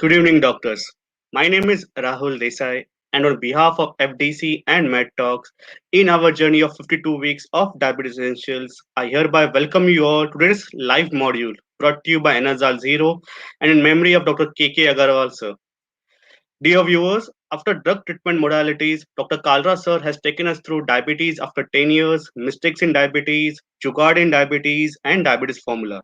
Good evening, doctors. My name is Rahul Desai, and on behalf of FDC and Med Talks, in our journey of 52 weeks of Diabetes Essentials, I hereby welcome you all to this live module brought to you by ENERZA Zero and in memory of Dr. KK Agarwal, sir. Dear viewers, after drug treatment modalities, Dr. Kalra, sir, has taken us through diabetes after 10 years, mistakes in diabetes, jugaad in diabetes, and diabetes formula.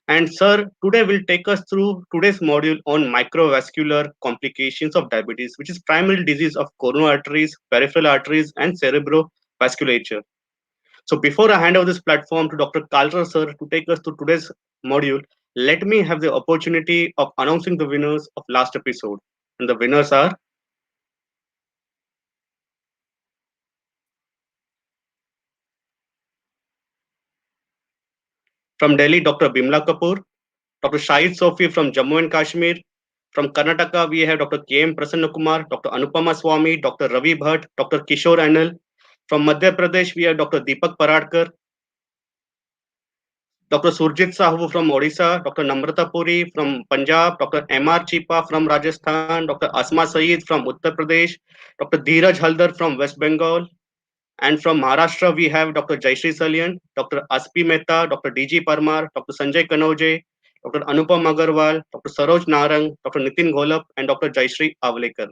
And sir, today will take us through today's module on microvascular complications of diabetes, which is primary disease of coronary arteries, peripheral arteries, and cerebrovasculature. So before I hand over this platform to Dr. Kalra sir to take us through today's module, let me have the opportunity of announcing the winners of last episode. And the winners are from Delhi, Dr. Bimla Kapoor, Dr. Shahid Sofi from Jammu and Kashmir. From Karnataka, we have Dr. K.M. Prasanna Kumar, Dr. Anupama Swami, Dr. Ravi Bhatt, Dr. Kishore Anil. From Madhya Pradesh, we have Dr. Deepak Paradkar, Dr. Surjit Sahu from Odisha, Dr. Namrata Puri from Punjab, Dr. M.R. Chipa from Rajasthan, Dr. Asma Saeed from Uttar Pradesh, Dr. Dheeraj Haldar from West Bengal, and from Maharashtra, we have Dr. Jayshree Salyan, Dr. Aspi Mehta, Dr. D.G. Parmar, Dr. Sanjay Kanoje, Dr. Anupam Agarwal, Dr. Saroj Narang, Dr. Nitin Gholap, and Dr. Jayshree Avlekar.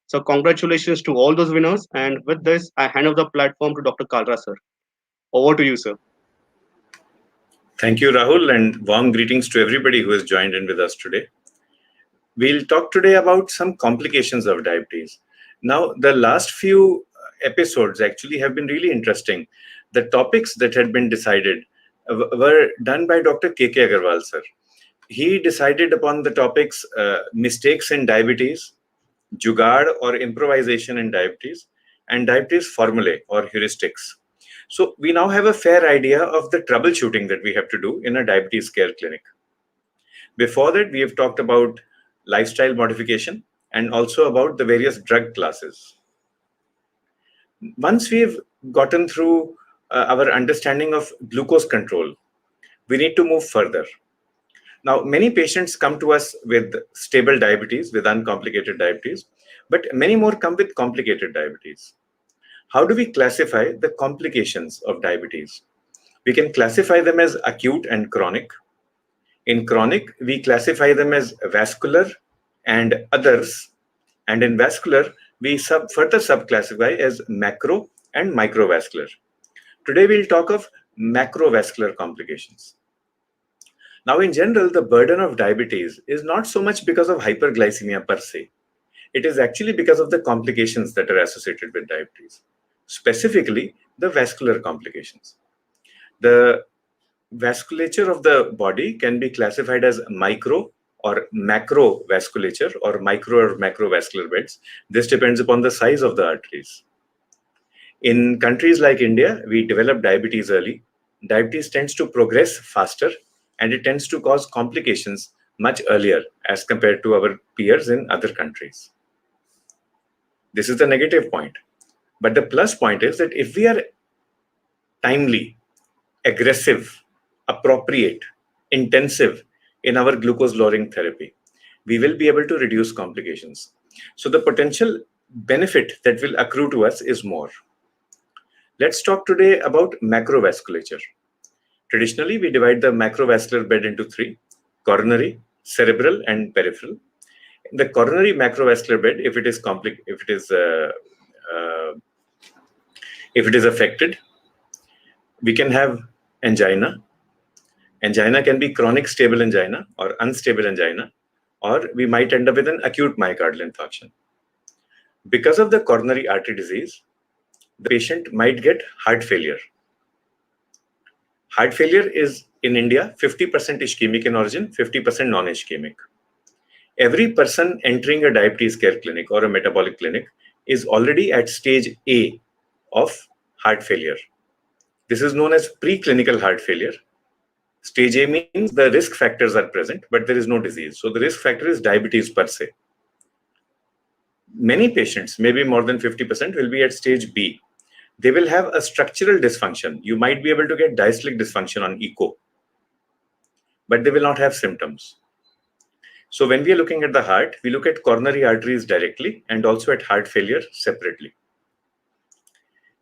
So congratulations to all those winners. And with this, I hand over the platform to Dr. Kalra, sir. Over to you, sir. Thank you, Rahul, and warm greetings to everybody who has joined in with us today. We'll talk today about some complications of diabetes. Now, the last few episodes actually have been really interesting. The topics that had been decided were done by Dr. KK Agarwal, sir. He decided upon the topics mistakes in diabetes, jugaad or improvisation in diabetes, and diabetes formulae or heuristics. So we now have a fair idea of the troubleshooting that we have to do in a diabetes care clinic. Before that, we have talked about lifestyle modification and also about the various drug classes. Once we've gotten through our understanding of glucose control, we need to move further. Now, many patients come to us with stable diabetes, with uncomplicated diabetes, but many more come with complicated diabetes. How do we classify the complications of diabetes? We can classify them as acute and chronic. In chronic, we classify them as vascular and others. And in vascular, we further subclassify as macro and microvascular. Today, we'll talk of macrovascular complications. Now, in general, the burden of diabetes is not so much because of hyperglycemia per se. It is actually because of the complications that are associated with diabetes, specifically the vascular complications. The vasculature of the body can be classified as micro or macro vasculature or micro or macrovascular beds. This depends upon the size of the arteries. In countries like India, we develop diabetes early. Diabetes tends to progress faster and it tends to cause complications much earlier as compared to our peers in other countries. This is the negative point. But the plus point is that if we are timely, aggressive, appropriate, intensive in our glucose lowering therapy, we will be able to reduce complications. So the potential benefit that will accrue to us is more. Let's talk today about macrovasculature. Traditionally, we divide the macrovascular bed into three: coronary, cerebral, and peripheral. In the coronary macrovascular bed, if it is affected, we can have angina. Angina can be chronic stable angina or unstable angina, or we might end up with an acute myocardial infarction. Because of the coronary artery disease, the patient might get heart failure. Heart failure is, in India, 50% ischemic in origin, 50% non-ischemic. Every person entering a diabetes care clinic or a metabolic clinic is already at stage A of heart failure. This is known as preclinical heart failure. Stage A means the risk factors are present, but there is no disease. So the risk factor is diabetes per se. Many patients, maybe more than 50%, will be at stage B. They will have a structural dysfunction. You might be able to get diastolic dysfunction on echo, but they will not have symptoms. So when we are looking at the heart, we look at coronary arteries directly and also at heart failure separately.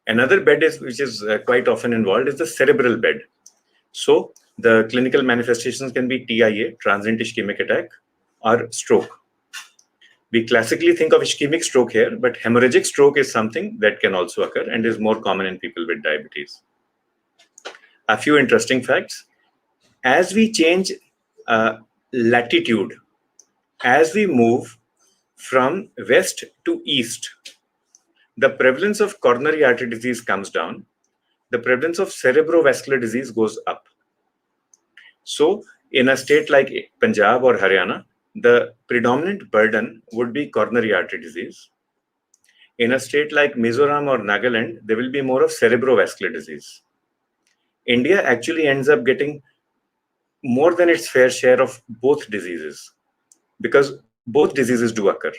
Another bed which is quite often involved is the cerebral bed. So the clinical manifestations can be TIA, transient ischemic attack, or stroke. We classically think of ischemic stroke here, but hemorrhagic stroke is something that can also occur and is more common in people with diabetes. A few interesting facts. As we change latitude, as we move from west to east, the prevalence of coronary artery disease comes down. The prevalence of cerebrovascular disease goes up. So in a state like Punjab or Haryana, the predominant burden would be coronary artery disease. In a state like Mizoram or Nagaland, there will be more of cerebrovascular disease. India actually ends up getting more than its fair share of both diseases because both diseases do occur.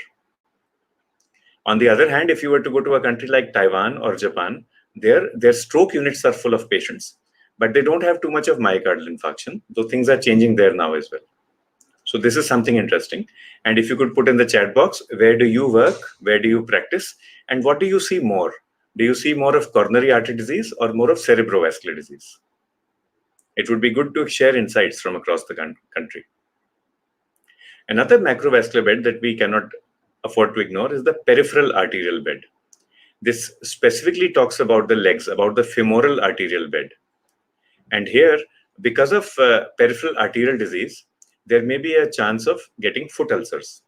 On the other hand, if you were to go to a country like Taiwan or Japan, their stroke units are full of patients, but they don't have too much of myocardial infarction, though things are changing there now as well. So this is something interesting. And if you could put in the chat box, where do you work? Where do you practice? And what do you see more? Do you see more of coronary artery disease or more of cerebrovascular disease? It would be good to share insights from across the country. Another macrovascular bed that we cannot afford to ignore is the peripheral arterial bed. This specifically talks about the legs, about the femoral arterial bed. And here, because of peripheral arterial disease, there may be a chance of getting foot ulcers.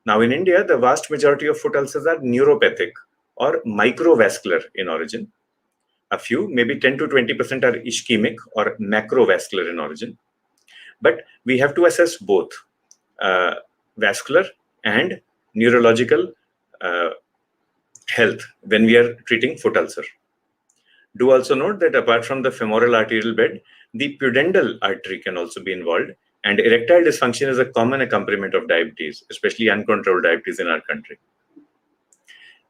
Now in India, the vast majority of foot ulcers are neuropathic or microvascular in origin. A few, maybe 10 to 20% are ischemic or macrovascular in origin. But we have to assess both vascular and neurological health when we are treating foot ulcer. Do also note that apart from the femoral arterial bed, the pudendal artery can also be involved, and erectile dysfunction is a common accompaniment of diabetes, especially uncontrolled diabetes in our country.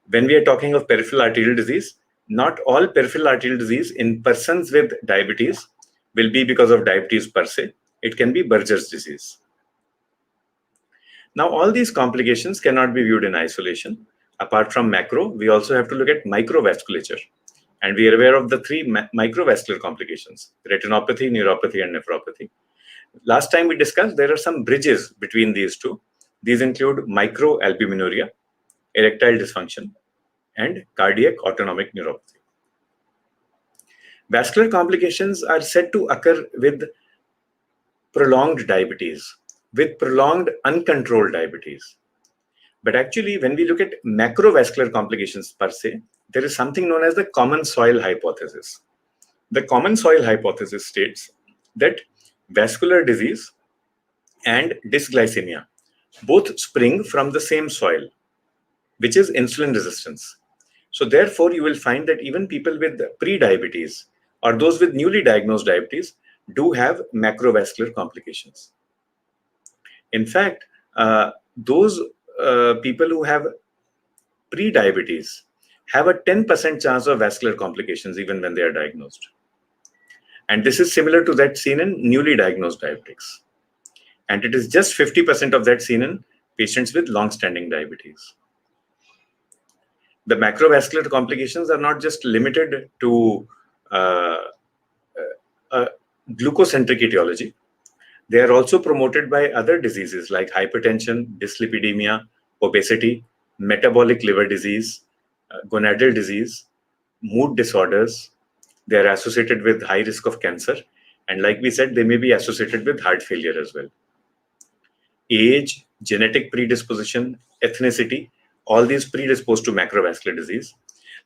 When we are talking of peripheral arterial disease, not all peripheral arterial disease in persons with diabetes will be because of diabetes per se. It can be Berger's disease. Now, all these complications cannot be viewed in isolation. Apart from macro, we also have to look at microvasculature. And we are aware of the three microvascular complications: retinopathy, neuropathy, and nephropathy. Last time we discussed, there are some bridges between these two. These include microalbuminuria, erectile dysfunction, and cardiac autonomic neuropathy. Vascular complications are said to occur with prolonged diabetes, with prolonged uncontrolled diabetes. But actually, when we look at macrovascular complications per se, there is something known as the common soil hypothesis. The common soil hypothesis states that vascular disease and dysglycemia both spring from the same soil, which is insulin resistance. So therefore, you will find that even people with pre-diabetes or those with newly diagnosed diabetes do have macrovascular complications. In fact, those people who have pre-diabetes have a 10% chance of vascular complications even when they are diagnosed. And this is similar to that seen in newly diagnosed diabetics. And it is just 50% of that seen in patients with long-standing diabetes. The macrovascular complications are not just limited to glucocentric etiology. They are also promoted by other diseases like hypertension, dyslipidemia, obesity, metabolic liver disease, gonadal disease, mood disorders. They are associated with high risk of cancer. And like we said, they may be associated with heart failure as well. Age, genetic predisposition, ethnicity, all these predispose to macrovascular disease.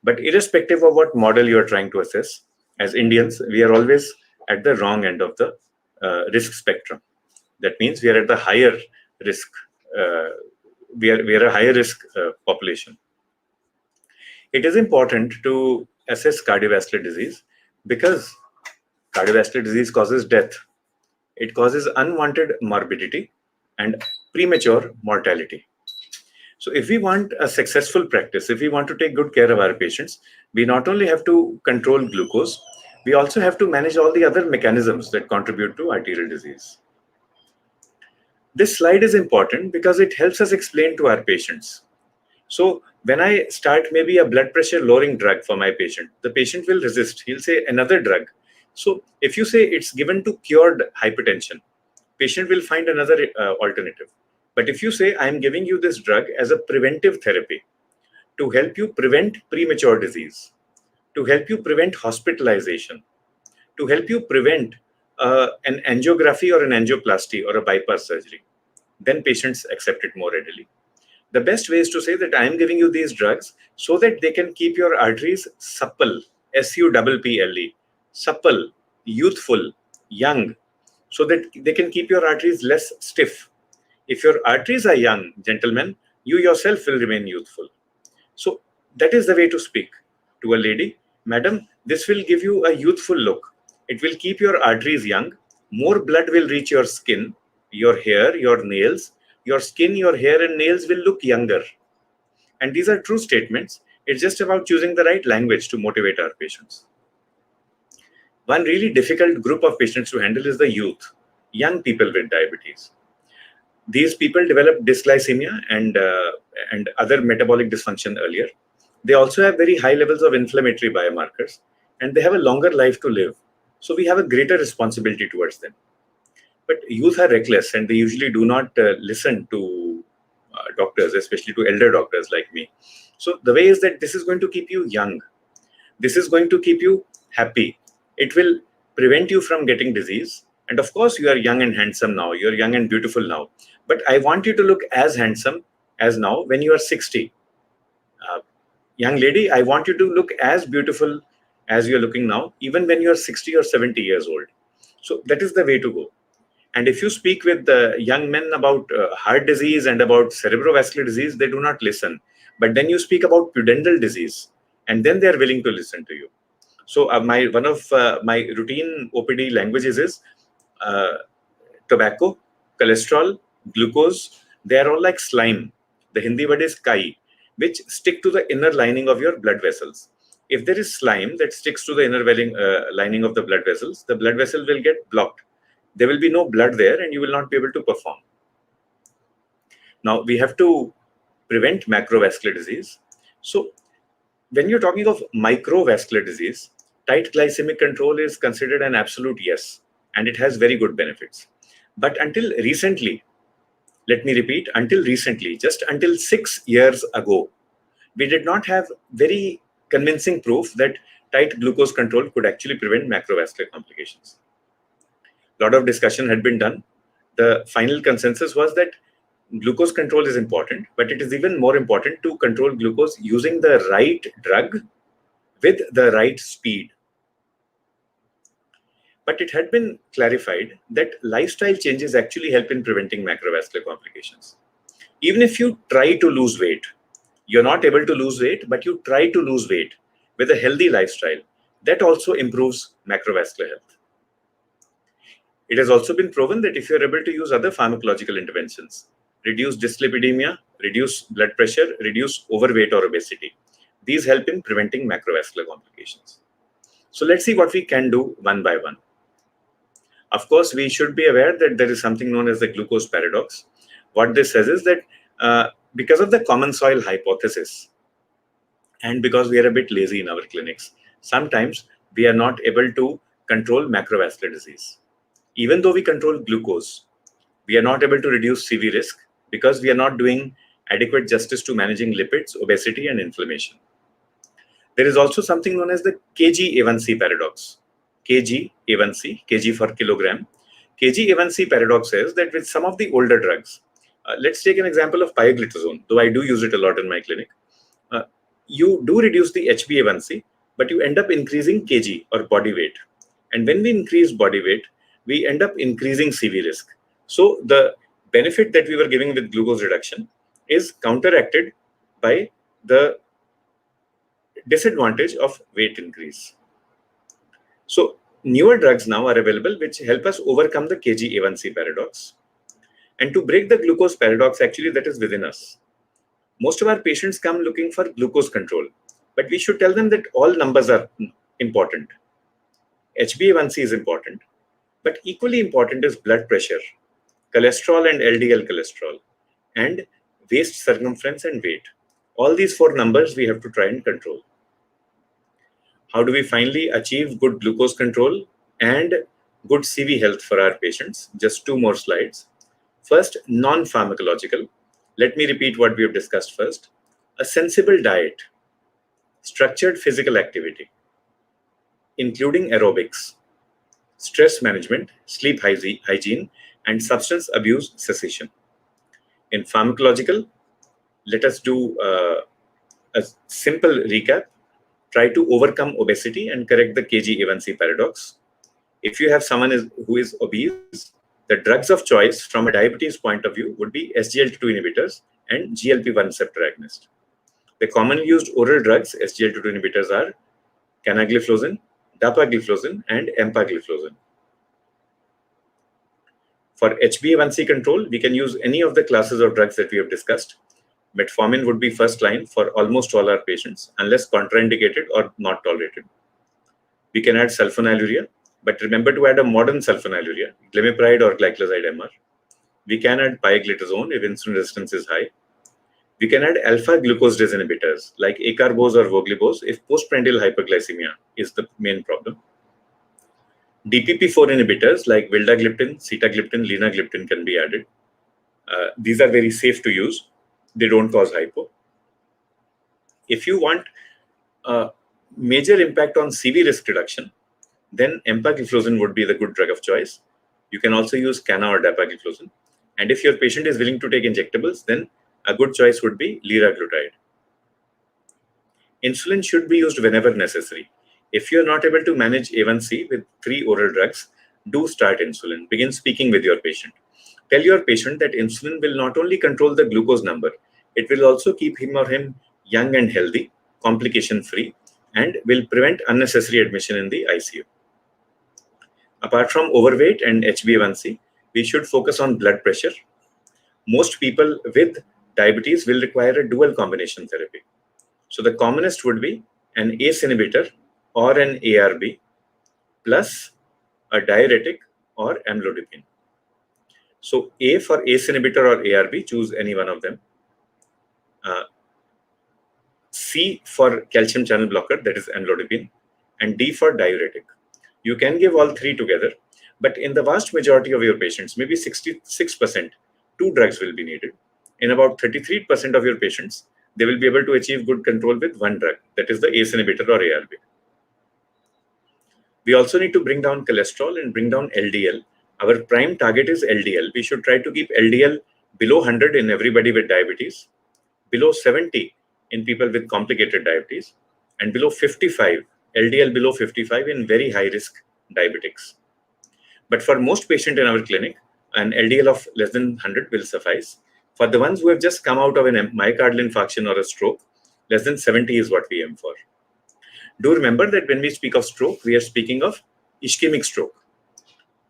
But irrespective of what model you are trying to assess, as Indians, we are always at the wrong end of the risk spectrum. That means we are at the higher risk. We are a higher risk population. It is important to assess cardiovascular disease because cardiovascular disease causes death. It causes unwanted morbidity and premature mortality. So if we want a successful practice, if we want to take good care of our patients, we not only have to control glucose, we also have to manage all the other mechanisms that contribute to arterial disease. This slide is important because it helps us explain to our patients. So when I start maybe a blood pressure lowering drug for my patient, the patient will resist. He'll say another drug. So if you say it's given to cured hypertension, patient will find another alternative. But if you say I'm giving you this drug as a preventive therapy to help you prevent premature disease, to help you prevent hospitalization, to help you prevent an angiography or an angioplasty or a bypass surgery, then patients accept it more readily. The best way is to say that I am giving you these drugs so that they can keep your arteries supple, S-U-P-P-L-E, supple, youthful, young, so that they can keep your arteries less stiff. If your arteries are young, gentlemen, you yourself will remain youthful. So that is the way to speak to a lady. Madam, this will give you a youthful look. It will keep your arteries young. More blood will reach your skin, your hair, your nails. Your skin, your hair and nails will look younger. And these are true statements. It's just about choosing the right language to motivate our patients. One really difficult group of patients to handle is the youth, young people with diabetes. These people develop dysglycemia and other metabolic dysfunction earlier. They also have very high levels of inflammatory biomarkers, and they have a longer life to live. So we have a greater responsibility towards them. But youth are reckless, and they usually do not listen to doctors, especially to elder doctors like me. So the way is that this is going to keep you young. This is going to keep you happy. It will prevent you from getting disease. And of course, you are young and handsome now. You're young and beautiful now. But I want you to look as handsome as now when you are 60. Young lady, I want you to look as beautiful as you're looking now, even when you're 60 or 70 years old. So that is the way to go. And if you speak with the young men about heart disease and about cerebrovascular disease, they do not listen. But then you speak about pudendal disease, and then they're willing to listen to you. So one of my routine OPD languages is tobacco, cholesterol, glucose. They are all like slime. The Hindi word is kai, which stick to the inner lining of your blood vessels. If there is slime that sticks to the inner lining of the blood vessels, the blood vessel will get blocked. There will be no blood there, and you will not be able to perform. Now, we have to prevent macrovascular disease. So when you're talking of microvascular disease, tight glycemic control is considered an absolute yes, and it has very good benefits. But until recently, let me repeat, until recently, just until 6 years ago, we did not have very convincing proof that tight glucose control could actually prevent macrovascular complications. A lot of discussion had been done. The final consensus was that glucose control is important, but it is even more important to control glucose using the right drug with the right speed. But it had been clarified that lifestyle changes actually help in preventing macrovascular complications. Even if you try to lose weight, you're not able to lose weight, but you try to lose weight with a healthy lifestyle, that also improves macrovascular health. It has also been proven that if you're able to use other pharmacological interventions, reduce dyslipidemia, reduce blood pressure, reduce overweight or obesity, these help in preventing macrovascular complications. So let's see what we can do one by one. Of course, we should be aware that there is something known as the glucose paradox. What this says is that because of the common soil hypothesis, and because we are a bit lazy in our clinics, sometimes we are not able to control macrovascular disease. Even though we control glucose, we are not able to reduce CV risk because we are not doing adequate justice to managing lipids, obesity, and inflammation. There is also something known as the kg-A1C paradox. kg-A1C, kg for kilogram. kg-A1C paradox says that with some of the older drugs, let's take an example of pioglitazone, though I do use it a lot in my clinic. You do reduce the HbA1c, but you end up increasing kg or body weight. And when we increase body weight, we end up increasing CV risk. So the benefit that we were giving with glucose reduction is counteracted by the disadvantage of weight increase. So newer drugs now are available which help us overcome the kg-A1C paradox. And to break the glucose paradox, actually, that is within us. Most of our patients come looking for glucose control, but we should tell them that all numbers are important. HbA1c is important, but equally important is blood pressure, cholesterol and LDL cholesterol, and waist circumference and weight. All these four numbers we have to try and control. How do we finally achieve good glucose control and good CV health for our patients? Just two more slides. First, non-pharmacological. Let me repeat what we have discussed first. A sensible diet, structured physical activity, including aerobics, stress management, sleep hygiene, and substance abuse cessation. In pharmacological, let us do a simple recap. Try to overcome obesity and correct the kg-A1C paradox. If you have someone who is obese, the drugs of choice from a diabetes point of view would be SGLT2 inhibitors and GLP-1 receptor agonist. The commonly used oral drugs, SGLT2 inhibitors, are canagliflozin, dapagliflozin, and empagliflozin. For HbA1c control, we can use any of the classes of drugs that we have discussed. Metformin would be first line for almost all our patients, unless contraindicated or not tolerated. We can add sulfonylurea, but remember to add a modern sulfonylurea, glimepiride or glycoside MR. We can add pioglitazone if insulin resistance is high. We can add alpha glucosidase inhibitors like acarbose or voglibose if postprandial hyperglycemia is the main problem. DPP-4 inhibitors like vildagliptin, sitagliptin, linagliptin can be added. These are very safe to use. They don't cause hypo. If you want a major impact on CV risk reduction, then empagliflozin would be the good drug of choice. You can also use cana or dapagliflozin. And if your patient is willing to take injectables, then a good choice would be liraglutide. Insulin should be used whenever necessary. If you're not able to manage A1C with 3 oral drugs, do start insulin. Begin speaking with your patient. Tell your patient that insulin will not only control the glucose number, it will also keep him or him young and healthy, complication-free, and will prevent unnecessary admission in the ICU. Apart from overweight and HbA1c, we should focus on blood pressure. Most people with diabetes will require a dual combination therapy. So the commonest would be an ACE inhibitor or an ARB plus a diuretic or amlodipine. So A for ACE inhibitor or ARB, choose any one of them. C for calcium channel blocker, that is amlodipine, and D for diuretic. You can give all three together, but in the vast majority of your patients, maybe 66%, 2 drugs will be needed. In about 33% of your patients, they will be able to achieve good control with 1 drug, that is the ACE inhibitor or ARB. We also need to bring down cholesterol and bring down LDL. Our prime target is LDL. We should try to keep LDL below 100 in everybody with diabetes, below 70 in people with complicated diabetes, and below 55, LDL below 55 in very high risk diabetics. But for most patients in our clinic, an LDL of less than 100 will suffice. For the ones who have just come out of an myocardial infarction or a stroke, less than 70 is what we aim for. Do remember that when we speak of stroke, we are speaking of ischemic stroke.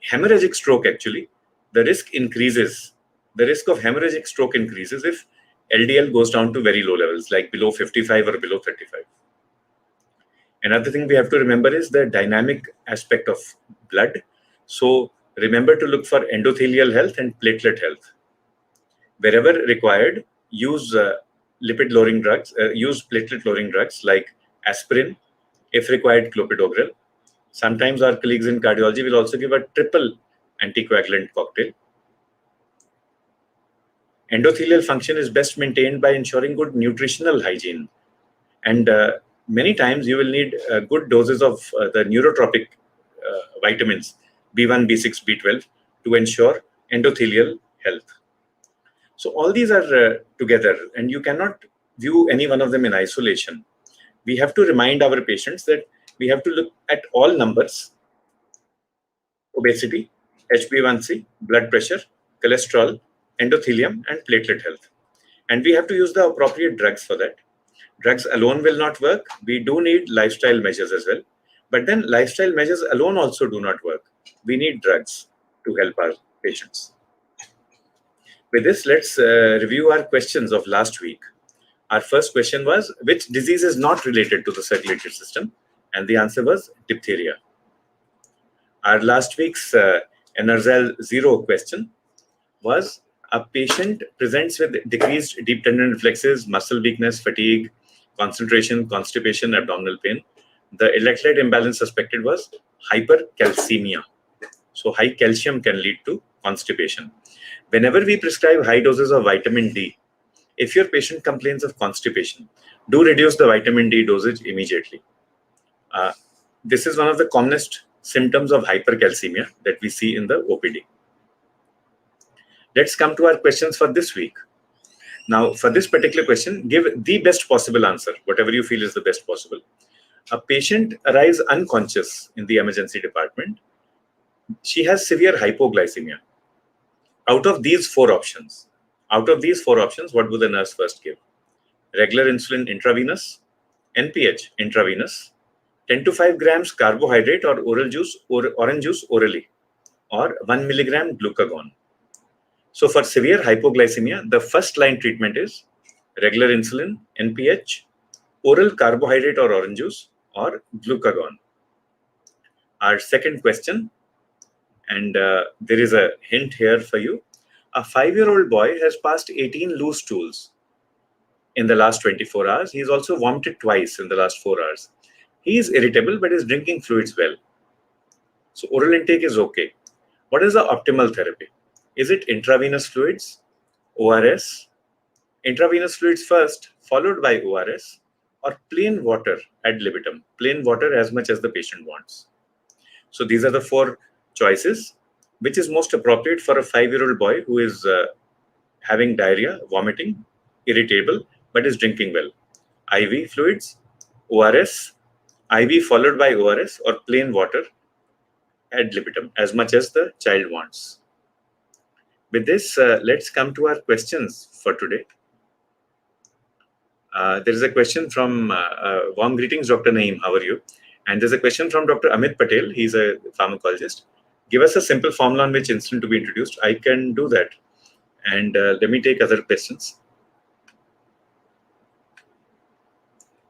Hemorrhagic stroke, actually, the risk increases. The risk of hemorrhagic stroke increases if LDL goes down to very low levels, like below 55 or below 35. Another thing we have to remember is the dynamic aspect of blood. So remember to look for endothelial health and platelet health. Wherever required, use lipid-lowering drugs, use platelet-lowering drugs like aspirin, if required, clopidogrel. Sometimes our colleagues in cardiology will also give a triple anticoagulant cocktail. Endothelial function is best maintained by ensuring good nutritional hygiene. And many times you will need good doses of the neurotropic vitamins, B1, B6, B12, to ensure endothelial health. So all these are together, and you cannot view any one of them in isolation. We have to remind our patients that we have to look at all numbers: obesity, HbA1c, blood pressure, cholesterol, endothelium, and platelet health. And we have to use the appropriate drugs for that. Drugs alone will not work. We do need lifestyle measures as well. But then lifestyle measures alone also do not work. We need drugs to help our patients. With this, let's review our questions of last week. Our first question was, which disease is not related to the circulatory system? And the answer was diphtheria. Our last week's ENERZA 0 question, was a patient presents with decreased deep tendon reflexes, muscle weakness, fatigue, concentration, constipation, abdominal pain. The electrolyte imbalance suspected was hypercalcemia. So high calcium can lead to constipation. Whenever we prescribe high doses of vitamin D, if your patient complains of constipation, do reduce the vitamin D dosage immediately. This is one of the commonest symptoms of hypercalcemia that we see in the OPD. Let's come to our questions for this week. Now, for this particular question, give the best possible answer, whatever you feel is the best possible. A patient arrives unconscious in the emergency department. She has severe hypoglycemia. Out of these four options, what would the nurse first give? Regular insulin intravenous, NPH intravenous, 10 to 5 grams carbohydrate or orange juice orally, or 1 milligram glucagon. So for severe hypoglycemia, the first line treatment is regular insulin, NPH, oral carbohydrate or orange juice, or glucagon. Our second question, and there is a hint here for you. A 5-year-old boy has passed 18 loose stools in the last 24 hours. He's also vomited twice in the last 4 hours. He is irritable but is drinking fluids well. So oral intake is okay. What is the optimal therapy? Is it intravenous fluids, ORS, intravenous fluids first, followed by ORS, or plain water ad libitum, plain water as much as the patient wants? So these are the four choices. Which is most appropriate for a 5-year-old boy who is having diarrhea, vomiting, irritable, but is drinking well? IV fluids, ORS, IV followed by ORS, or plain water ad libitum, as much as the child wants. With this, let's come to our questions for today. There is a question from warm greetings, Dr. Naeem. How are you? And there's a question from Dr. Amit Patel. He's a pharmacologist. Give us a simple formula on which insulin to be introduced. I can do that. And let me take other questions.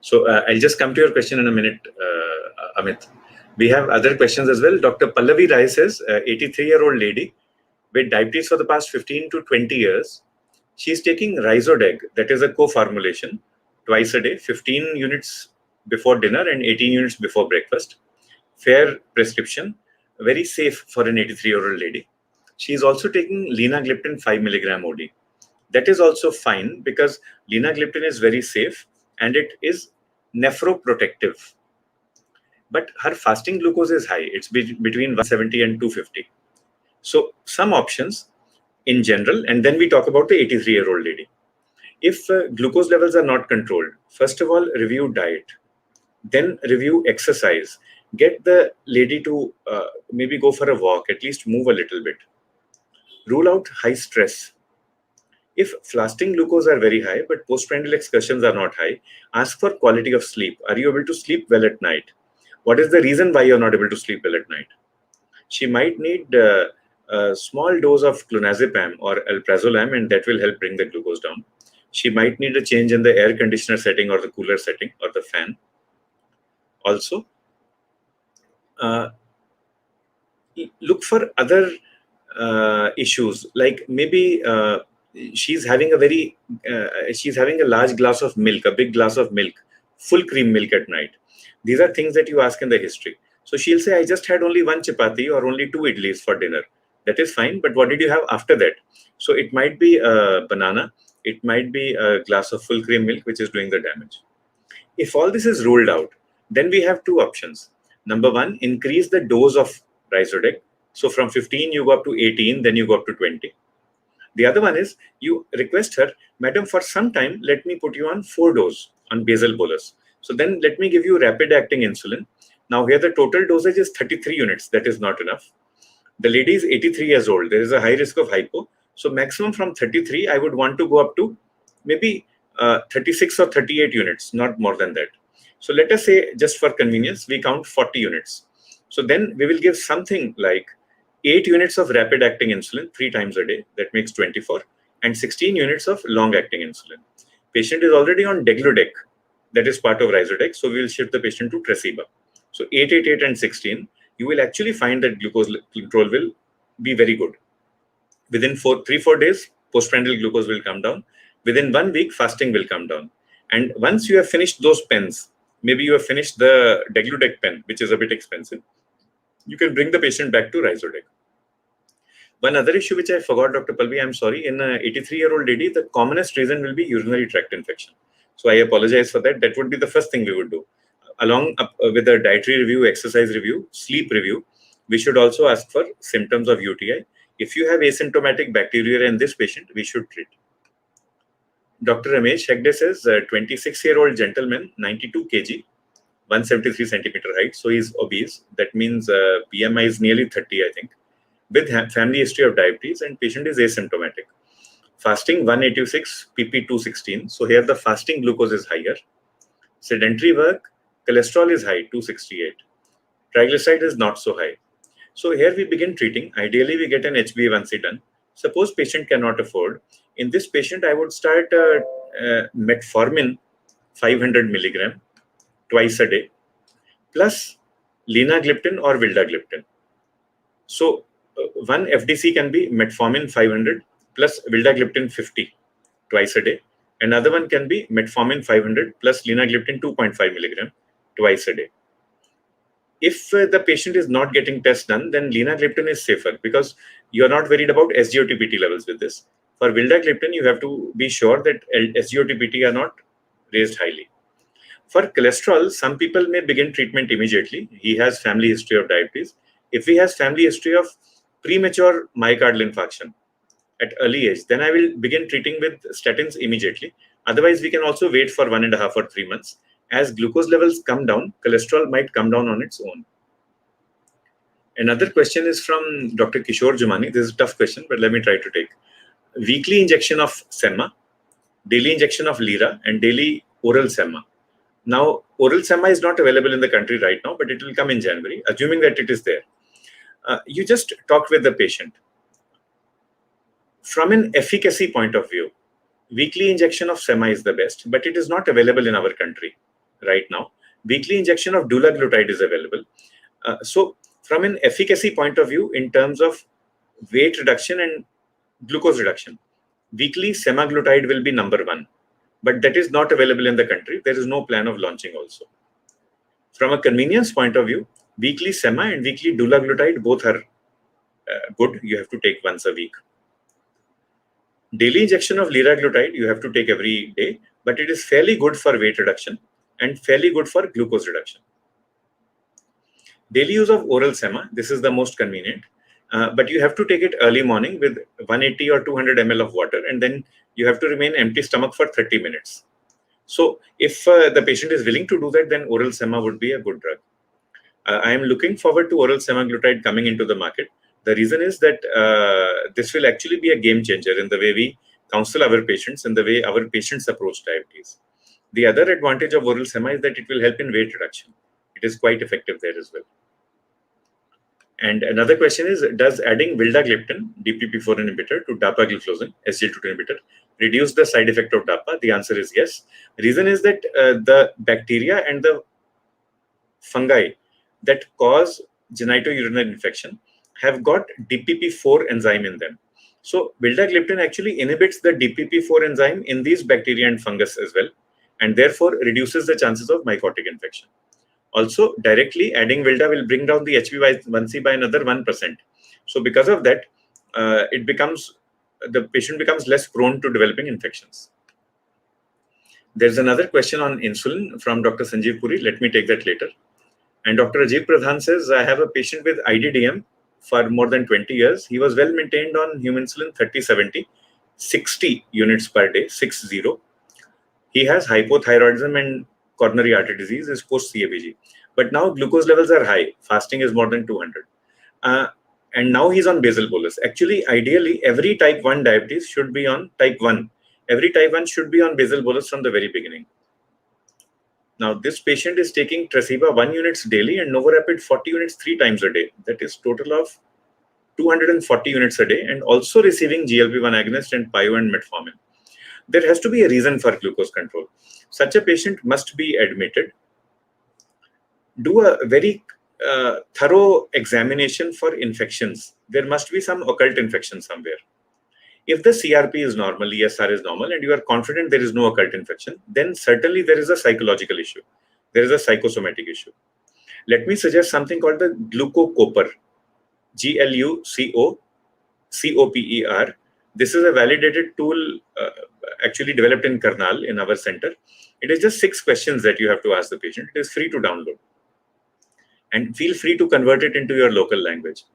So I'll just come to your question in a minute, Amit. We have other questions as well. Dr. Pallavi Rai says, 83-year-old lady with diabetes for the past 15 to 20 years. She's taking Rhizodeg, that is a co-formulation, twice a day, 15 units before dinner and 18 units before breakfast. Fair prescription, very safe for an 83-year-old lady. She is also taking linagliptin 5 milligram OD. That is also fine because linagliptin is very safe and it is nephroprotective. But her fasting glucose is high. It's between 170 and 250. So some options in general, and then we talk about the 83-year-old lady. If glucose levels are not controlled, first of all, review diet, then review exercise. Get the lady to maybe go for a walk, at least move a little bit. Rule out high stress. If fasting glucose are very high, but postprandial excursions are not high, ask for quality of sleep. Are you able to sleep well at night? What is the reason why you're not able to sleep well at night? She might need a small dose of clonazepam or alprazolam, and that will help bring the glucose down. She might need a change in the air conditioner setting or the cooler setting or the fan. Also, look for other issues, like maybe she's having a large glass of milk, a big glass of milk, full cream milk at night. These are things that you ask in the history. So she'll say, I just had only one chapati or only 2 idlis for dinner. That is fine, but what did you have after that? So it might be a banana, it might be a glass of full cream milk, which is doing the damage. If all this is ruled out, then we have two options. Number one, increase the dose of Rhizodeg. So from 15, you go up to 18, then you go up to 20. The other one is you request her, madam, for some time, let me put you on 4 dose on basal bolus. So then let me give you rapid acting insulin. Now here the total dosage is 33 units. That is not enough. The lady is 83 years old. There is a high risk of hypo. So maximum from 33, I would want to go up to maybe 36 or 38 units, not more than that. So let us say, just for convenience, we count 40 units. So then we will give something like 8 units of rapid acting insulin 3 times a day. That makes 24. And 16 units of long acting insulin. Patient is already on Degludec. That is part of Rhizodeg. So we will shift the patient to Tresiba. So 8, 8, 8, and 16. You will actually find that glucose control will be very good. Within 3-4 days, postprandial glucose will come down. Within 1 week, fasting will come down. And once you have finished those pens, maybe you have finished the degludec pen, which is a bit expensive, you can bring the patient back to Rhizodec. One other issue which I forgot, Dr. Palvi, I'm sorry, in an 83-year-old lady, the commonest reason will be urinary tract infection. So I apologize for that. That would be the first thing we would do. Along with a dietary review, exercise review, sleep review, we should also ask for symptoms of UTI. If you have asymptomatic bacteria in this patient, we should treat. Dr. Ramesh Hegde says, 26-year-old gentleman, 92 kg, 173 centimeter height. So he's obese. That means BMI is nearly 30, I think, with family history of diabetes, and patient is asymptomatic. Fasting 186, PP 216. So here the fasting glucose is higher. Sedentary work, cholesterol is high, 268. Triglyceride is not so high. So here we begin treating. Ideally, we get an HbA1c done. Suppose patient cannot afford. In this patient, I would start metformin 500 milligram twice a day, plus linagliptin or vildagliptin. So one FDC can be metformin 500 plus vildagliptin 50 twice a day. Another one can be metformin 500 plus linagliptin 2.5 milligram twice a day. If the patient is not getting tests done, then linagliptin is safer because you are not worried about SGOT-PT levels with this. For vildagliptin, you have to be sure that SGOT-PT are not raised highly. For cholesterol, some people may begin treatment immediately. He has family history of diabetes. If he has family history of premature myocardial infarction at early age, then I will begin treating with statins immediately. Otherwise, we can also wait for 1.5 or 3 months. As glucose levels come down, cholesterol might come down on its own. Another question is from Dr. Kishore Jumani. This is a tough question, but let me try to take. Weekly injection of SEMA, daily injection of Lira, and daily oral SEMA. Now, oral SEMA is not available in the country right now, but it will come in January, assuming that it is there. You just talk with the patient. From an efficacy point of view, weekly injection of SEMA is the best, but it is not available in our country right now. Weekly injection of dulaglutide is available. So from an efficacy point of view, in terms of weight reduction and glucose reduction, weekly semaglutide will be number one, but that is not available in the country. There is no plan of launching also. From a convenience point of view, weekly sema and weekly dulaglutide both are good. You have to take once a week. Daily injection of liraglutide you have to take every day, but it is fairly good for weight reduction and fairly good for glucose reduction. Daily use of oral sema, this is the most convenient, but you have to take it early morning with 180 or 200 ml of water, and then you have to remain empty stomach for 30 minutes. So if the patient is willing to do that, then oral sema would be a good drug. I am looking forward to oral semaglutide coming into the market. The reason is that this will actually be a game changer in the way we counsel our patients and the way our patients approach diabetes. The other advantage of oral sema is that it will help in weight reduction. It is quite effective there as well. And another question is, does adding vildagliptin, DPP4 inhibitor, to dapagliflozin, SGLT2 inhibitor, reduce the side effect of DAPA? The answer is yes. The reason is that the bacteria and the fungi that cause genitourinary infection have got DPP4 enzyme in them. So vildagliptin actually inhibits the DPP4 enzyme in these bacteria and fungus as well, and therefore reduces the chances of mycotic infection. Also, directly adding vilda will bring down the HbA1c by another 1%. So because of that, the patient becomes less prone to developing infections. There's another question on insulin from Dr. Sanjeev Puri. Let me take that later. And Dr. Ajit Pradhan says, I have a patient with IDDM for more than 20 years. He was well maintained on human insulin 30-70, 60 units per day, 60. He has hypothyroidism and coronary artery disease, is post-CABG. But now glucose levels are high. Fasting is more than 200. And now he's on basal bolus. Actually, ideally, every type 1 diabetes should be on type 1. Every type 1 should be on basal bolus from the very beginning. Now, this patient is taking Tresiba 1 units daily and Novorapid 40 units 3 times a day. That is total of 240 units a day, and also receiving GLP-1 agonist and Pio and metformin. There has to be a reason for glucose control. Such a patient must be admitted. Do a very thorough examination for infections. There must be some occult infection somewhere. If the CRP is normal, ESR is normal, and you are confident there is no occult infection, then certainly there is a psychological issue. There is a psychosomatic issue. Let me suggest something called the glucocoper, GLUCOCOPER. This is a validated tool actually developed in Karnal in our center. It is just 6 questions that you have to ask the patient. It is free to download. And feel free to convert it into your local language.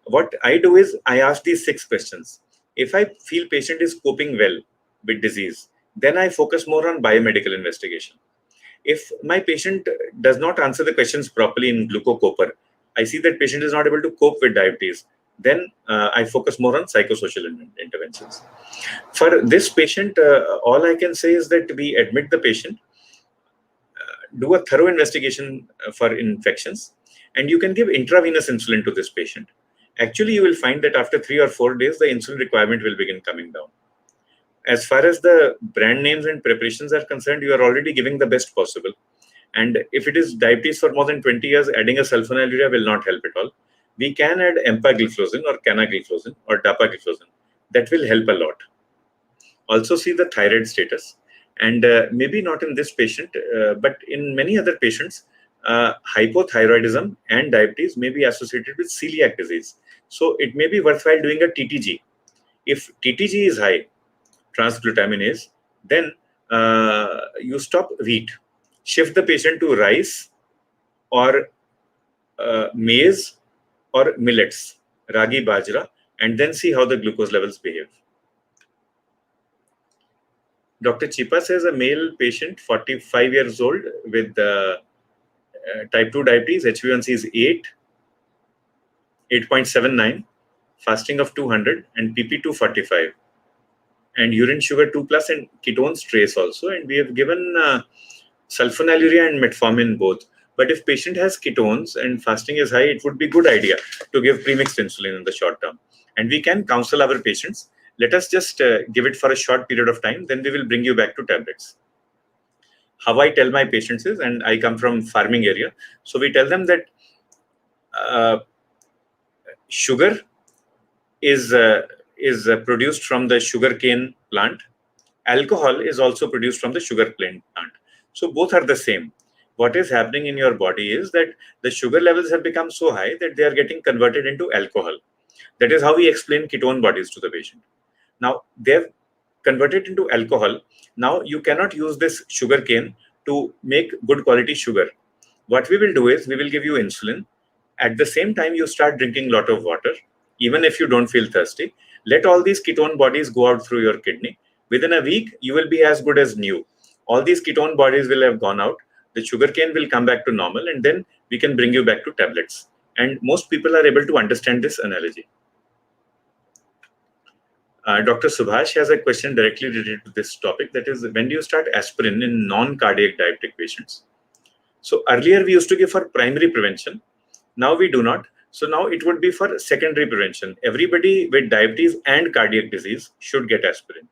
What I do is I ask these 6 questions. If I feel patient is coping well with disease, then I focus more on biomedical investigation. If my patient does not answer the questions properly in glucocoper, I see that patient is not able to cope with diabetes, then I focus more on psychosocial interventions. For this patient, all I can say is that we admit the patient, do a thorough investigation for infections, and you can give intravenous insulin to this patient. Actually, you will find that after 3 or 4 days, the insulin requirement will begin coming down. As far as the brand names and preparations are concerned, you are already giving the best possible. And if it is diabetes for more than 20 years, adding a sulfonylurea will not help at all. We can add empagliflozin or canagliflozin or dapagliflozin. That will help a lot. Also see the thyroid status. And maybe not in this patient, but in many other patients, hypothyroidism and diabetes may be associated with celiac disease. So it may be worthwhile doing a TTG. If TTG is high, transglutaminase, then you stop wheat. Shift the patient to rice or maize or millets, ragi, bajra, and then see how the glucose levels behave. Dr. Chipa says a male patient, 45 years old, with type 2 diabetes, HbA1c is 8.79, fasting of 200, and PP 245, and urine sugar 2 plus, and ketones trace also. And we have given sulfonylurea and metformin both. But if patient has ketones and fasting is high, it would be good idea to give premixed insulin in the short term. And we can counsel our patients. Let us just give it for a short period of time, then we will bring you back to tablets. How I tell my patients is, and I come from farming area, so we tell them that sugar is produced from the sugarcane plant. Alcohol is also produced from the sugar plant. So both are the same. What is happening in your body is that the sugar levels have become so high that they are getting converted into alcohol. That is how we explain ketone bodies to the patient. Now they've converted into alcohol. Now you cannot use this sugar cane to make good quality sugar. What we will do is we will give you insulin. At the same time, you start drinking a lot of water, even if you don't feel thirsty. Let all these ketone bodies go out through your kidney. Within a week, you will be as good as new. All these ketone bodies will have gone out. The sugar cane will come back to normal, and then we can bring you back to tablets. And most people are able to understand this analogy. Dr. Subhash has a question directly related to this topic. That is, when do you start aspirin in non-cardiac diabetic patients? So earlier we used to give for primary prevention. Now we do not. So now it would be for secondary prevention. Everybody with diabetes and cardiac disease should get aspirin.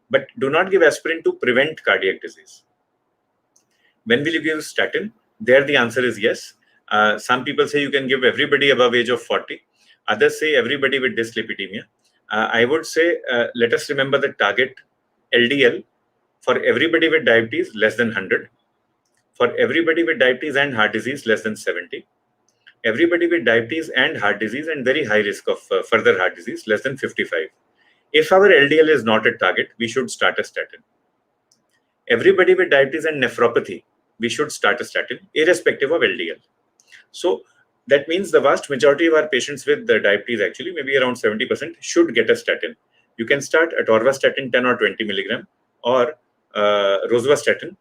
But do not give aspirin to prevent cardiac disease. When will you give statin? There the answer is yes. Some people say you can give everybody above age of 40. Others say everybody with dyslipidemia. I would say let us remember the target LDL for everybody with diabetes less than 100. For everybody with diabetes and heart disease less than 70. Everybody with diabetes and heart disease and very high risk of further heart disease less than 55. If our LDL is not at target, we should start a statin. Everybody with diabetes and nephropathy, we should start a statin irrespective of LDL. So that means the vast majority of our patients with the diabetes, actually maybe around 70%, should get a statin. You can start atorvastatin 10 or 20 milligram or rosuvastatin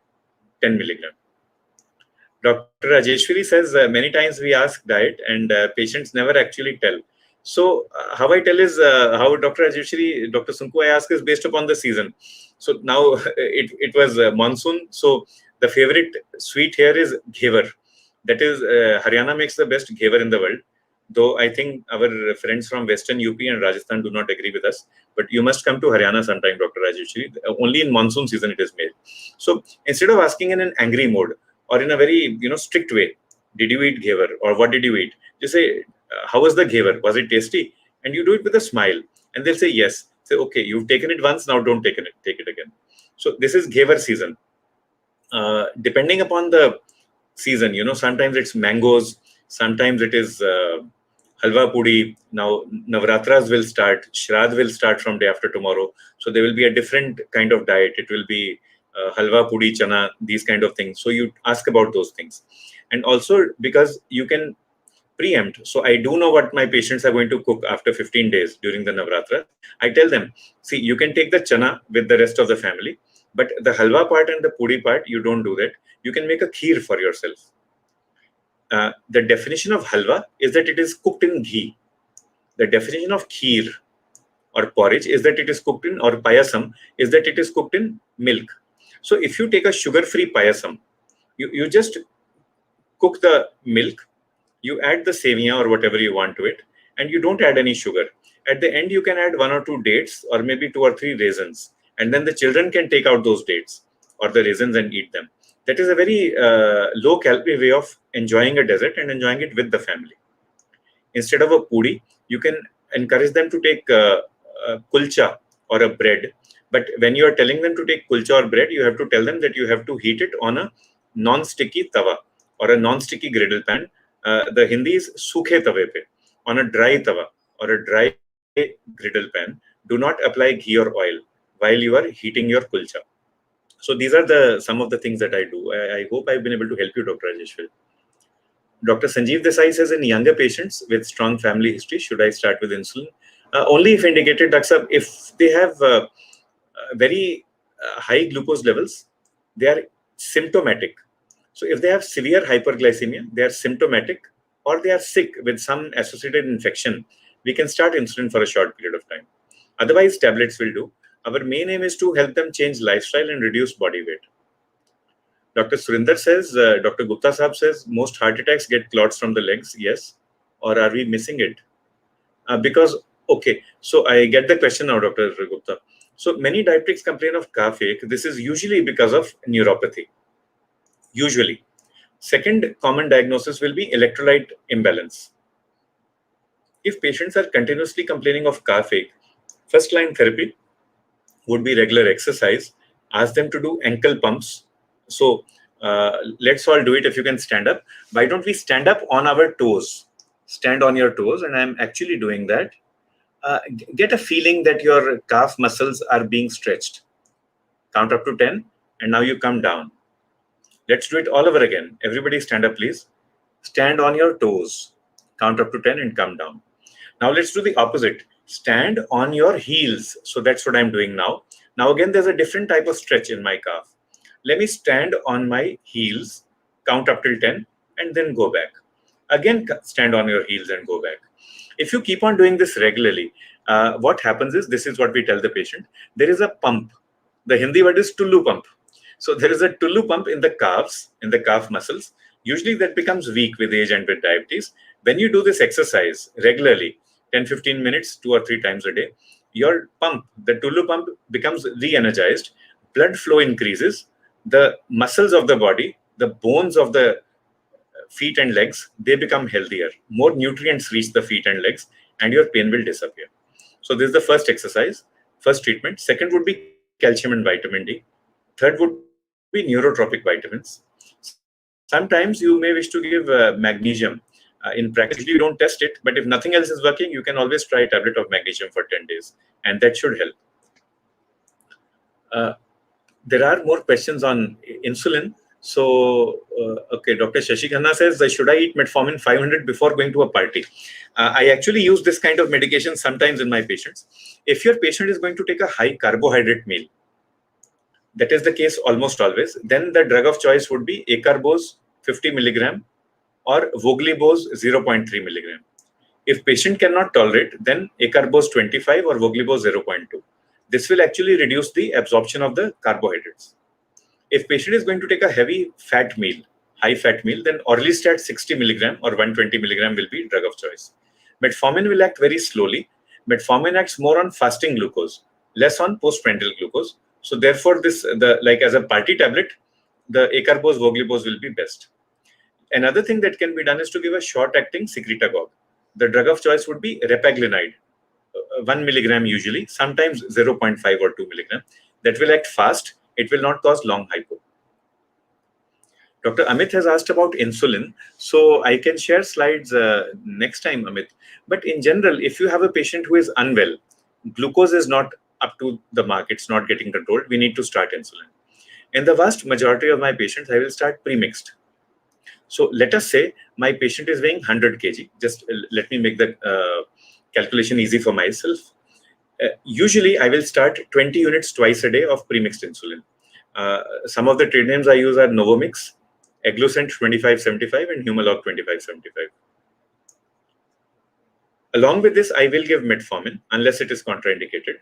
10 milligram. Dr. Rajeshwari says many times we ask diet and patients never actually tell. So how I tell is how Dr. Rajeshwari, Dr. Sunku, I ask is based upon the season. So now it was monsoon. So the favorite sweet here is ghevar. That is, Haryana makes the best ghevar in the world. Though I think our friends from Western UP and Rajasthan do not agree with us. But you must come to Haryana sometime, Dr. Rajeshwari. Only in monsoon season it is made. So instead of asking in an angry mode or in a very strict way, did you eat ghevar or what did you eat? Just say, how was the ghevar? Was it tasty? And you do it with a smile. And they'll say yes. Say, okay, you've taken it once, now don't take it again. So this is Ghevar season. Depending upon the season, sometimes it's mangoes, sometimes it is halwa puri. Now Navratras will start, Shrad will start from day after tomorrow. So there will be a different kind of diet. It will be halwa puri, chana, these kind of things. So you ask about those things. And also because you can preempt. So I do know what my patients are going to cook after 15 days during the Navratras. I tell them, see, you can take the chana with the rest of the family, but the halwa part and the puri part, you don't do that. You can make a kheer for yourself. The definition of halwa is that it is cooked in ghee. The definition of kheer or porridge is that it is cooked in, or payasam is that it is cooked in milk. So if you take a sugar-free payasam, you just cook the milk, you add the sevia or whatever you want to it, and you don't add any sugar. At the end, you can add 1 or 2 dates or maybe 2 or 3 raisins, and then the children can take out those dates or the raisins and eat them. That is a very low calorie way of enjoying a dessert and enjoying it with the family. Instead of a puri, you can encourage them to take kulcha or a bread. But when you are telling them to take kulcha or bread, you have to tell them that you have to heat it on a non-sticky tawa or a non-sticky griddle pan. The Hindi is sukhe tawe pe. On a dry tawa or a dry griddle pan, do not apply ghee or oil while you are heating your kulcha. So these are some of the things that I do. I hope I've been able to help you, Dr. Rajeshwar. Dr. Sanjeev Desai says, in younger patients with strong family history, should I start with insulin? Only if indicated, Dr. If they have very high glucose levels, they are symptomatic. So if they have severe hyperglycemia, they are symptomatic, or they are sick with some associated infection, we can start insulin for a short period of time. Otherwise, tablets will do. Our main aim is to help them change lifestyle and reduce body weight. Dr. Surinder says, Dr. Gupta Sahab says, most heart attacks get clots from the legs. Yes. Or are we missing it? Because, okay, so I get the question now, Dr. Gupta. So many diabetics complain of calf ache. This is usually because of neuropathy. Usually. Second common diagnosis will be electrolyte imbalance. If patients are continuously complaining of calf ache, first line therapy would be regular exercise. Ask them to do ankle pumps. So let's all do it. If you can stand up, why don't we stand up on our toes? Stand on your toes, and I'm actually doing that. Get a feeling that your calf muscles are being stretched. Count up to 10, and now you come down. Let's do it all over again. Everybody stand up, please. Stand on your toes. Count up to 10 and come down. Now let's do the opposite. Stand on your heels. So that's what I'm doing now. Now again, there's a different type of stretch in my calf. Let me stand on my heels, count up till 10, and then go back. Again, stand on your heels and go back. If you keep on doing this regularly, what happens is, this is what we tell the patient, there is a pump. The Hindi word is tullu pump. So there is a tullu pump in the calves, in the calf muscles. Usually that becomes weak with age and with diabetes. When you do this exercise regularly, 10-15 minutes, 2 or 3 times a day, your pump, the tullu pump, becomes re-energized. Blood flow increases. The muscles of the body, the bones of the feet and legs, they become healthier. More nutrients reach the feet and legs, and your pain will disappear. So this is the first exercise, first treatment. Second would be calcium and vitamin D. Third would be neurotropic vitamins. Sometimes you may wish to give magnesium. In practice, usually you don't test it, but if nothing else is working, you can always try a tablet of magnesium for 10 days, and that should help. There are more questions on insulin. So, okay, Dr. Shashi Khanna says, should I eat metformin 500 before going to a party? I actually use this kind of medication sometimes in my patients. If your patient is going to take a high carbohydrate meal, that is the case almost always, then the drug of choice would be acarbose 50 milligram or voglibose 0.3 milligram. If patient cannot tolerate, then acarbose 25 or voglibose 0.2. This will actually reduce the absorption of the carbohydrates. If patient is going to take a heavy fat meal, high fat meal, then orlistat 60 milligram or 120 milligram will be drug of choice. Metformin will act very slowly. Metformin acts more on fasting glucose, less on postprandial glucose. So therefore, like as a party tablet, the acarbose voglibose will be best. Another thing that can be done is to give a short-acting secretagogue. The drug of choice would be repaglinide. 1 milligram usually, sometimes 0.5 or 2 milligram. That will act fast. It will not cause long hypo. Dr. Amit has asked about insulin. So I can share slides next time, Amit. But in general, if you have a patient who is unwell, glucose is not up to the mark, it's not getting controlled, we need to start insulin. In the vast majority of my patients, I will start pre-mixed. So let us say my patient is weighing 100 kg. Just let me make the calculation easy for myself. Usually, I will start 20 units twice a day of premixed insulin. Some of the trade names I use are Novomix, Eglucent 2575, and Humalog 2575. Along with this, I will give metformin unless it is contraindicated.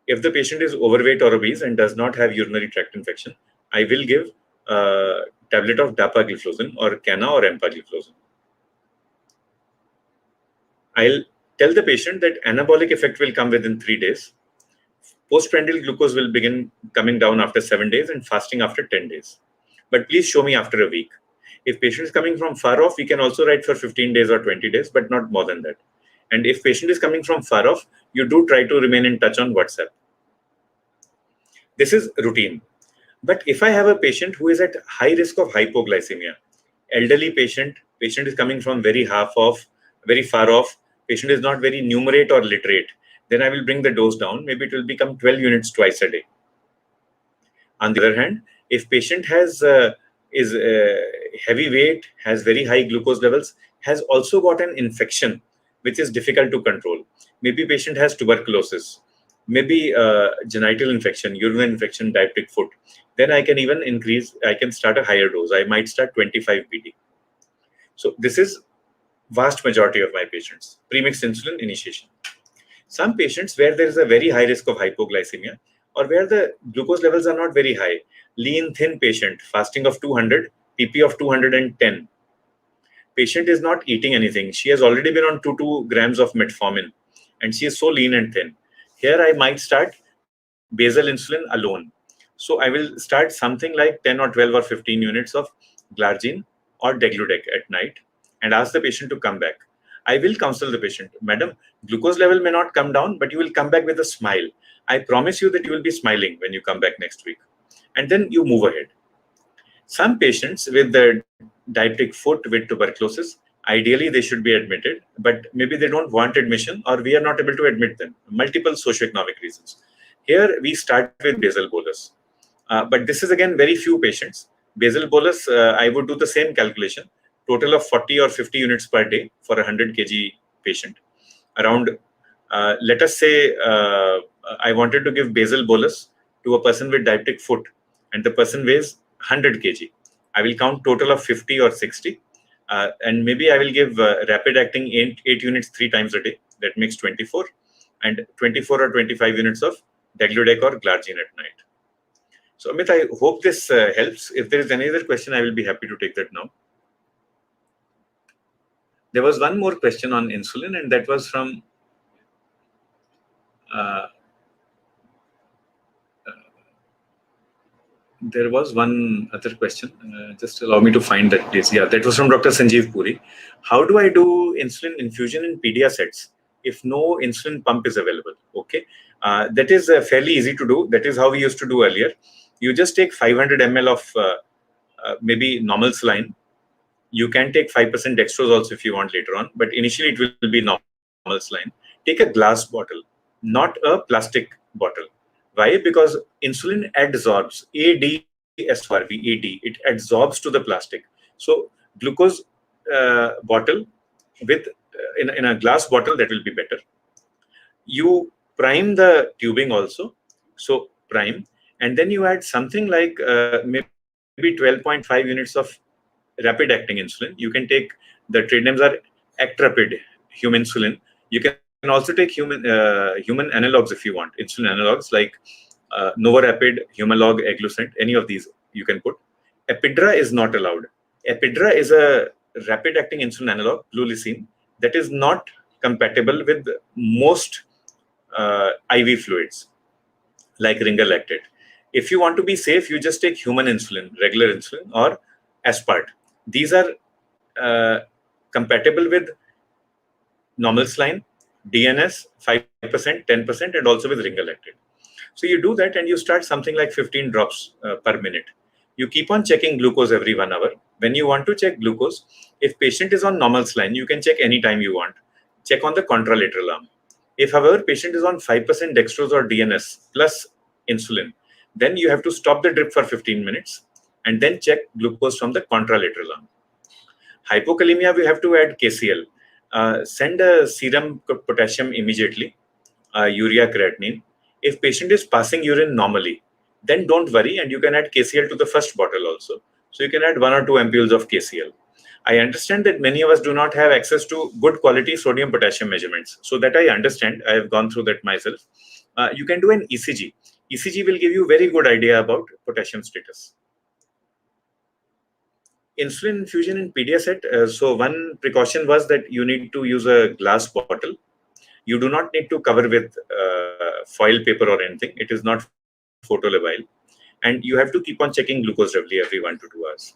If the patient is overweight or obese and does not have urinary tract infection, I will give a tablet of dapagliflozin or Cana or empagliflozin. I'll tell the patient that anabolic effect will come within 3 days. Postprandial glucose will begin coming down after 7 days and fasting after 10 days. But please show me after a week. If patient is coming from far off, we can also write for 15 days or 20 days, but not more than that. And if patient is coming from far off, you do try to remain in touch on WhatsApp. This is routine. But if I have a patient who is at high risk of hypoglycemia, elderly patient is coming from very far off, patient is not very numerate or literate, then I will bring the dose down. Maybe it will become 12 units twice a day. On the other hand, if patient is heavyweight, has very high glucose levels, has also got an infection which is difficult to control. Maybe patient has tuberculosis, maybe genital infection, urinary infection, diabetic foot. Then I can even I can start a higher dose. I might start 25 BD. So this is vast majority of my patients, premixed insulin initiation. Some patients where there is a very high risk of hypoglycemia or where the glucose levels are not very high, lean, thin patient, fasting of 200, PP of 210. Patient is not eating anything. She has already been on 2 grams of metformin and she is so lean and thin. Here I might start basal insulin alone. So I will start something like 10 or 12 or 15 units of glargine or degludec at night and ask the patient to come back. I will counsel the patient, madam, glucose level may not come down, but you will come back with a smile. I promise you that you will be smiling when you come back next week. And then you move ahead. Some patients with the diabetic foot with tuberculosis, ideally they should be admitted, but maybe they don't want admission or we are not able to admit them. Multiple socioeconomic reasons. Here we start with basal bolus. But this is again very few patients. Basal bolus, I would do the same calculation. Total of 40 or 50 units per day for a 100 kg patient. Around, let us say, I wanted to give basal bolus to a person with diabetic foot and the person weighs 100 kg. I will count total of 50 or 60. And maybe I will give rapid acting 8 units 3 times a day. That makes 24. And 24 or 25 units of degludec or glargine at night. So Amit, I hope this helps. If there is any other question, I will be happy to take that now. There was one more question on insulin, and that was from there was one other question. Just allow me to find that, please. Yeah, that was from Dr. Sanjeev Puri. How do I do insulin infusion in pedia sets if no insulin pump is available? Okay, that is fairly easy to do. That is how we used to do earlier. You just take 500 ml of maybe normal saline. You can take 5% dextrose also if you want later on, but initially it will be normal saline. Take a glass bottle, not a plastic bottle. Why? Because insulin adsorbs, ADSORB, AD, it adsorbs to the plastic. So glucose bottle with in a glass bottle, that will be better. You prime the tubing also, so prime, and then you add something like maybe 12.5 units of rapid acting insulin. You can take, the trade names are Actrapid, human insulin. You can also take human analogs if you want, insulin analogs like Novorapid, Humalog, Eglucent, any of these you can put. Epidra is not allowed. Epidra is a rapid acting insulin analog, glulicine, that is not compatible with most IV fluids like ringer lactate. If you want to be safe, you just take human insulin, regular insulin, or aspart. These are compatible with normal saline, DNS 5%, 10%, and also with ringalectin. So you do that and you start something like 15 drops per minute. You keep on checking glucose every 1 hour. When you want to check glucose, if patient is on normal saline, you can check anytime you want. Check on the contralateral arm. If, however, patient is on 5% dextrose or DNS plus insulin, then you have to stop the drip for 15 minutes and then check glucose from the contralateral arm. Hypokalemia, we have to add KCl. Send a serum potassium immediately, urea creatinine. If patient is passing urine normally, then don't worry, and you can add KCl to the first bottle also. So you can add 1 or 2 ampules of KCl. I understand that many of us do not have access to good quality sodium potassium measurements. So that I understand. I have gone through that myself. You can do an ECG. ECG will give you very good idea about potassium status. Insulin infusion in Pediaset. So one precaution was that you need to use a glass bottle. You do not need to cover with foil paper or anything. It is not photolabile. And you have to keep on checking glucose level every 1 to 2 hours.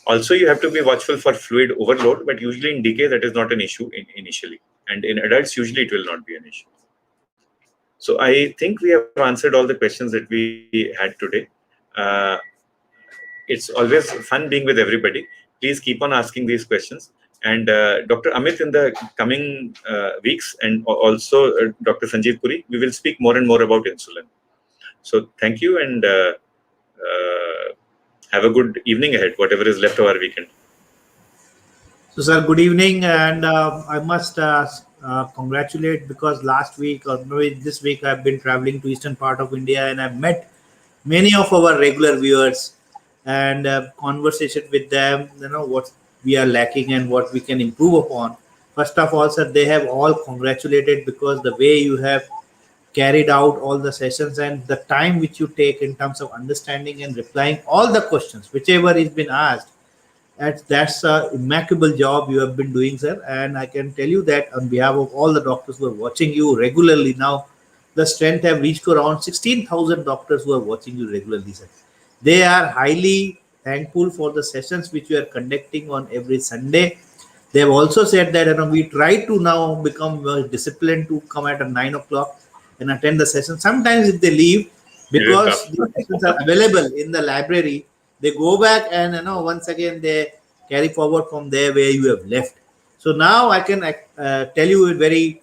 Also, you have to be watchful for fluid overload, but usually in DK, that is not an issue initially. And in adults, usually it will not be an issue. So I think we have answered all the questions that we had today. It's always fun being with everybody. Please keep on asking these questions. And Dr. Amit, in the coming weeks, and also Dr. Sanjeev Puri, we will speak more and more about insulin. So thank you, and have a good evening ahead, whatever is left of our weekend. So, sir, good evening, and I must congratulate, because last week or maybe this week I've been traveling to eastern part of India, and I've met many of our regular viewers and conversation with them. You know what we are lacking and what we can improve upon. First of all, sir, they have all congratulated, because the way you have carried out all the sessions and the time which you take in terms of understanding and replying all the questions, whichever is been asked, that's a immaculate job you have been doing, sir. And I can tell you that on behalf of all the doctors who are watching you regularly now, the strength have reached to around 16,000 doctors who are watching you regularly, sir. They are highly thankful for the sessions which you are conducting on every Sunday. They have also said that we try to now become disciplined to come at 9 o'clock and attend the session. Sometimes if they leave, because the sessions are available in the library, they go back and once again they carry forward from there where you have left. So now I can tell you very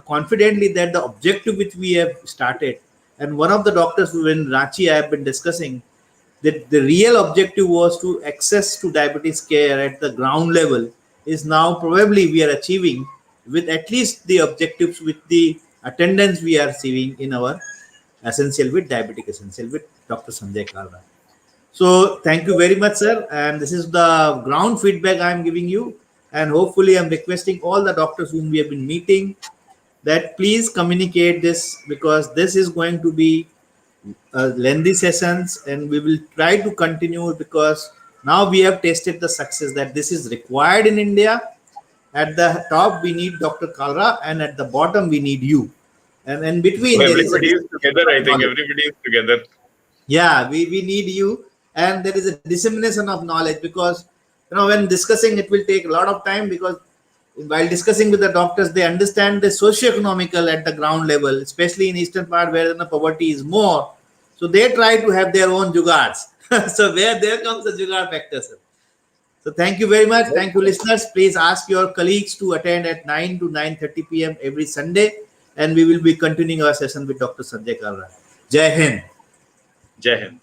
confidently that the objective which we have started, and one of the doctors who in Ranchi I have been discussing, that the real objective was to access to diabetes care at the ground level, is now probably we are achieving with at least the objectives with the attendance we are seeing in our Essential with Diabetic Essential with Dr. Sanjay Kalra. So thank you very much, sir. And this is the ground feedback I am giving you. And hopefully I'm requesting all the doctors whom we have been meeting that please communicate this, because this is going to be lengthy sessions, and we will try to continue, because now we have tasted the success that this is required in India. At the top, we need Dr. Kalra, and at the bottom, we need you. And in between, so everybody is together. I think everybody is together. Yeah, we need you, and there is a dissemination of knowledge, because when discussing, it will take a lot of time, because while discussing with the doctors, they understand the socio-economical at the ground level, especially in eastern part where the poverty is more. So they try to have their own jugards. So there comes the jugaad factor, sir. So thank you very much. Thank you, listeners. Please ask your colleagues to attend at 9 to 9:30 p.m. every Sunday, and we will be continuing our session with Dr. Sanjay Kalra. Jai Hind. Jai Hind.